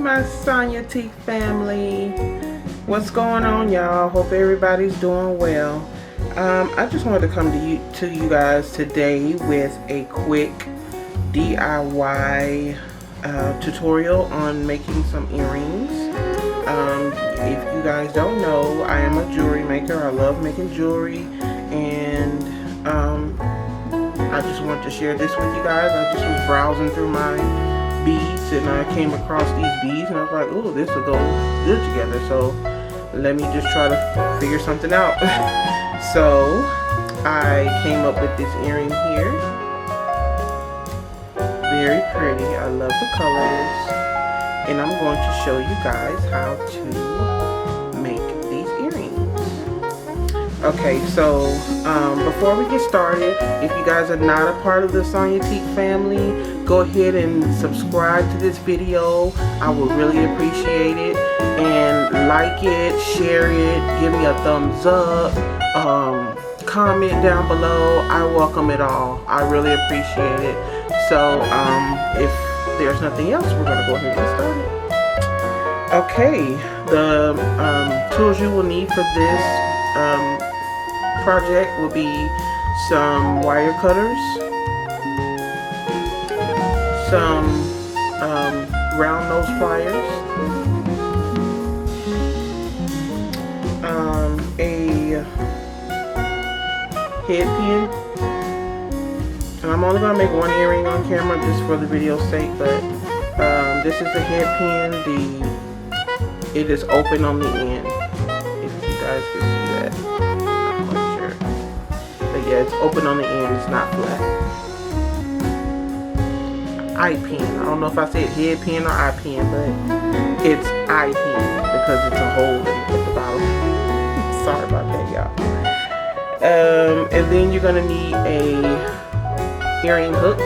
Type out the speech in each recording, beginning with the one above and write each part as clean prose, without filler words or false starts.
my Sonya T family. What's going on, y'all? Hope everybody's doing well. I just wanted to come to you guys today with a quick DIY tutorial on making some earrings. If you guys don't know, I am a jewelry maker. I love making jewelry, and I just wanted to share this with you guys. I just was browsing through my beads and I came across these beads and I was like, oh, this will go good together, so let me just try to figure something out. So I came up with this earring here. Very pretty. I love the colors, and I'm going to show you guys how to make these earrings. Okay, so before we get started, if you guys are not a part of the Sonya T family, go ahead and subscribe to this video. I would really appreciate it. And like it, share it, give me a thumbs up, comment down below. I welcome it all. I really appreciate it. So if there's nothing else, we're gonna go ahead and get started. Okay, the tools you will need for this project will be some wire cutters, some round nose pliers, a head pin, and I'm only going to make one earring on camera just for the video's sake, but this is the head pin. It is open on the end, if you guys can see that. I'm not quite sure, but yeah, it's open on the end, it's not flat. Eye pin. I don't know if I said head pin or eye pin, but it's eye pin because it's a hole at the bottom. Sorry about that, y'all. And then you're gonna need a earring hook,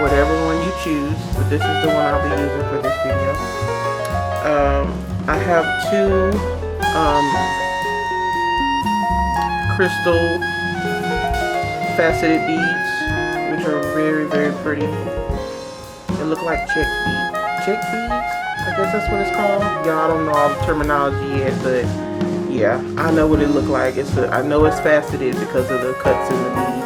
whatever one you choose, but this is the one I'll be using for this video. I have two crystal faceted beads, which are very, very pretty. They look like check beads. I guess that's what it's called. Y'all, I don't know all the terminology yet, but yeah, I know what it look like. I know it's faceted because of the cuts in the bead.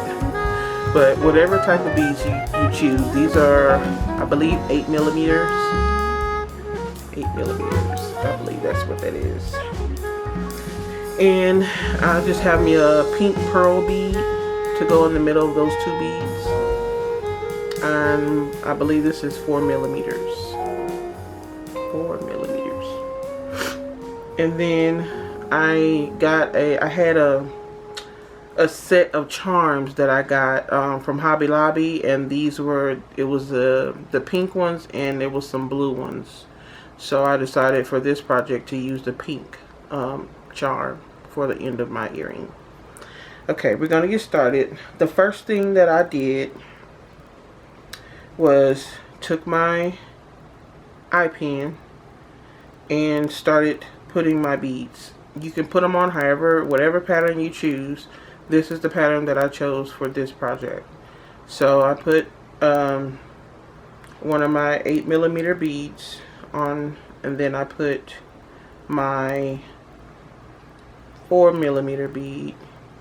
But whatever type of beads you choose, these are, I believe, 8 millimeters. 8 millimeters. I believe that's what that is. And I just have me a pink pearl bead to go in the middle of those two beads. And I believe this is 4 millimeters. 4 millimeters. And then I had a set of charms that I got from Hobby Lobby, and it was the pink ones and there was some blue ones. So I decided for this project to use the pink charm for the end of my earring. Okay, we're gonna get started. The first thing that I did was took my eye pin and started putting my beads. You can put them on whatever pattern you choose. This is the pattern that I chose for this project. So I put one of my 8 millimeter beads on, and then I put my 4 millimeter bead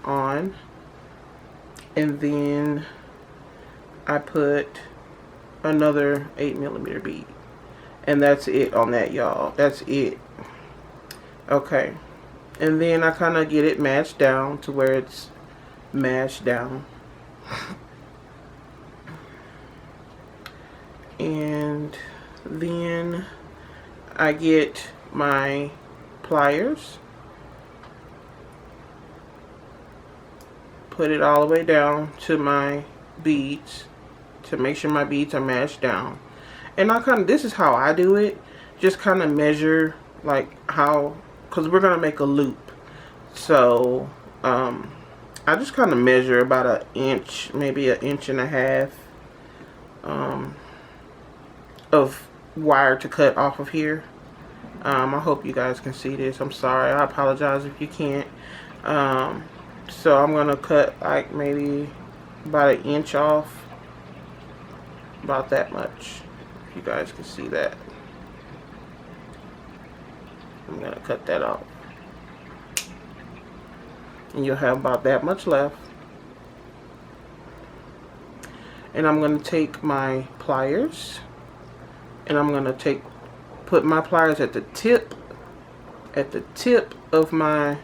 on, and then I put another 8 millimeter bead, and that's it on that, y'all. That's it. Okay, and then I kind of get it matched down to where it's matched down, and then I get my pliers, put it all the way down to my beads to make sure my beads are matched down. And this is how I do it, just kind of measure like how, because we're gonna make a loop, so I just kind of measure about an inch, maybe an inch and a half of wire to cut off of here. I hope you guys can see this. I'm sorry, I apologize if you can't. So I'm gonna cut like maybe about an inch off, about that much. If you guys can see that. I'm gonna cut that off. And you'll have about that much left. And I'm gonna take my pliers, and I'm gonna put my pliers at the tip of my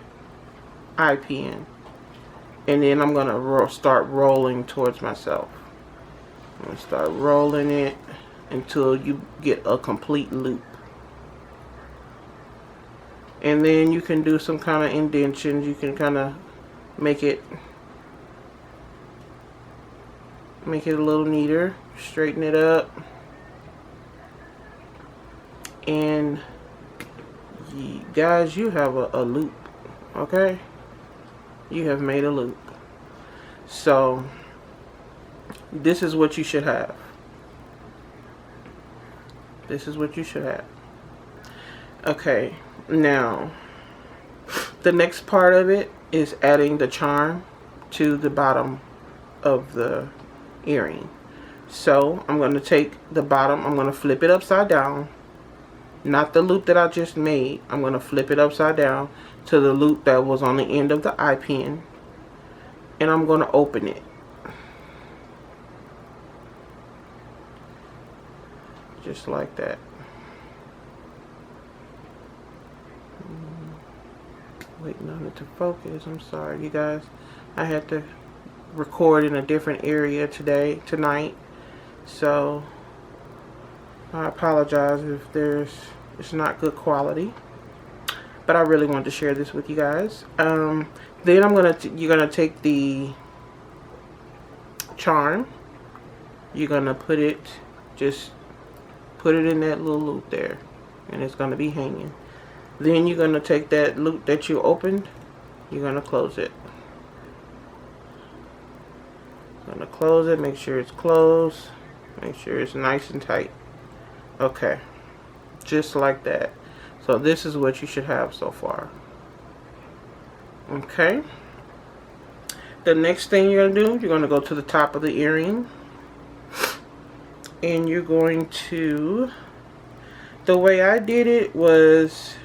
eye pin, and then I'm gonna start rolling towards myself. I'm gonna start rolling it until you get a complete loop. And then you can do some kind of indentions. You can kind of make it a little neater, straighten it up, and guys, you have a loop. Okay, you have made a loop. So this is what you should have. This is what you should have. Okay, now the next part of it is adding the charm to the bottom of the earring. So I'm going to take the bottom, I'm going to flip it upside down, not the loop that I just made. I'm going to flip it upside down to the loop that was on the end of the eye pin, and I'm going to open it. Just like that. Waiting on it to focus. I'm sorry, you guys. I had to record in a different area tonight. So I apologize if it's not good quality. But I really wanted to share this with you guys. Then you're gonna take the charm. You're gonna put it in that little loop there, and it's gonna be hanging. Then you're gonna take that loop that you opened. You're gonna close it. Gonna close it. Make sure it's closed. Make sure it's nice and tight. Okay, just like that. So this is what you should have so far. Okay. The next thing you're gonna do, you're gonna go to the top of the earring, and you're going to. The way I did it was,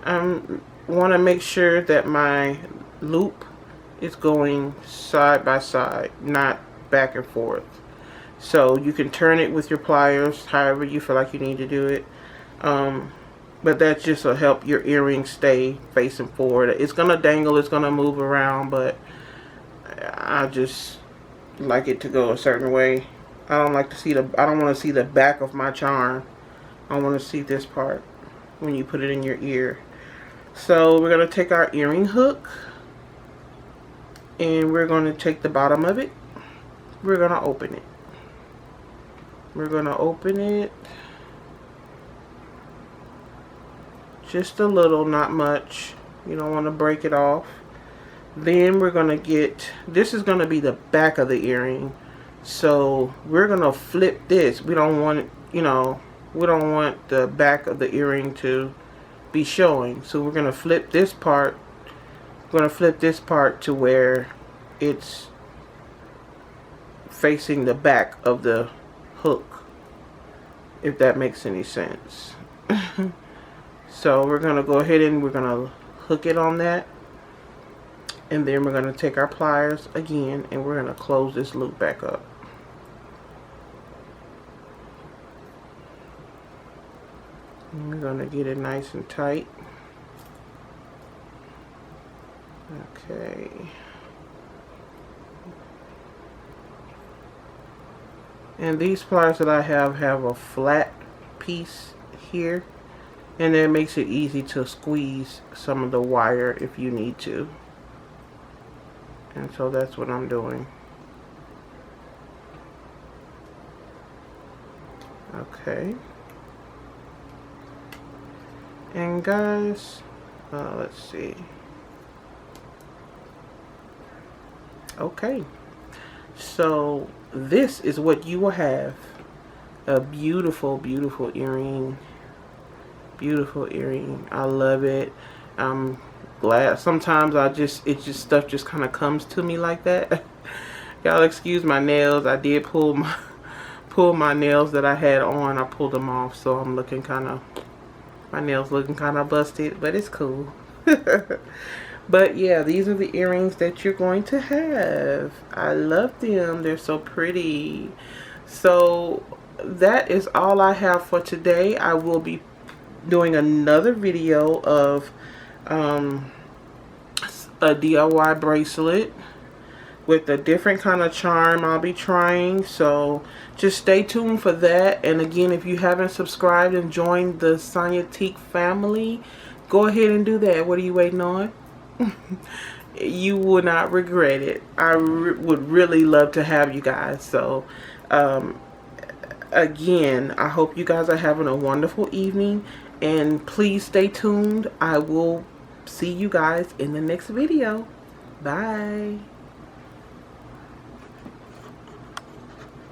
I want to make sure that my loop is going side by side, not back and forth. So you can turn it with your pliers, however you feel like you need to do it. But that just will help your earring stay facing forward. It's gonna dangle, it's gonna move around, but I just like it to go a certain way. I don't want to see the back of my charm. I want to see this part when you put it in your ear. So we're gonna take our earring hook, and we're gonna take the bottom of it. We're gonna open it. We're gonna open it just a little, not much. You don't want to break it off. Then we're gonna get, this is gonna be the back of the earring. So we're gonna flip this. We don't want it, we don't want the back of the earring to be showing. So we're gonna flip this part. We're gonna flip this part to where it's facing the back of the hook, if that makes any sense. So we're gonna go ahead and we're gonna hook it on that, and then we're gonna take our pliers again, and we're gonna close this loop back up. And we're gonna get it nice and tight. Okay. And these pliers that I have a flat piece here, and that makes it easy to squeeze some of the wire if you need to. And so that's what I'm doing. Okay. And guys, let's see. Okay. So this is what you will have. A beautiful, beautiful earring. Beautiful earring. I love it. I'm glad. Sometimes stuff just kind of comes to me like that. Y'all excuse my nails. I did pull my nails that I had on. I pulled them off, so I'm looking kind of My nails looking kind of busted, but it's cool. But yeah, these are the earrings that you're going to have. I love them. They're so pretty. So that is all I have for today. I will be doing another video of a DIY bracelet with a different kind of charm I'll be trying. So just stay tuned for that. And again, if you haven't subscribed and joined the Sonyatique family, go ahead and do that. What are you waiting on? You will not regret it. I would really love to have you guys. So again, I hope you guys are having a wonderful evening, and please stay tuned. I will see you guys in the next video. Bye.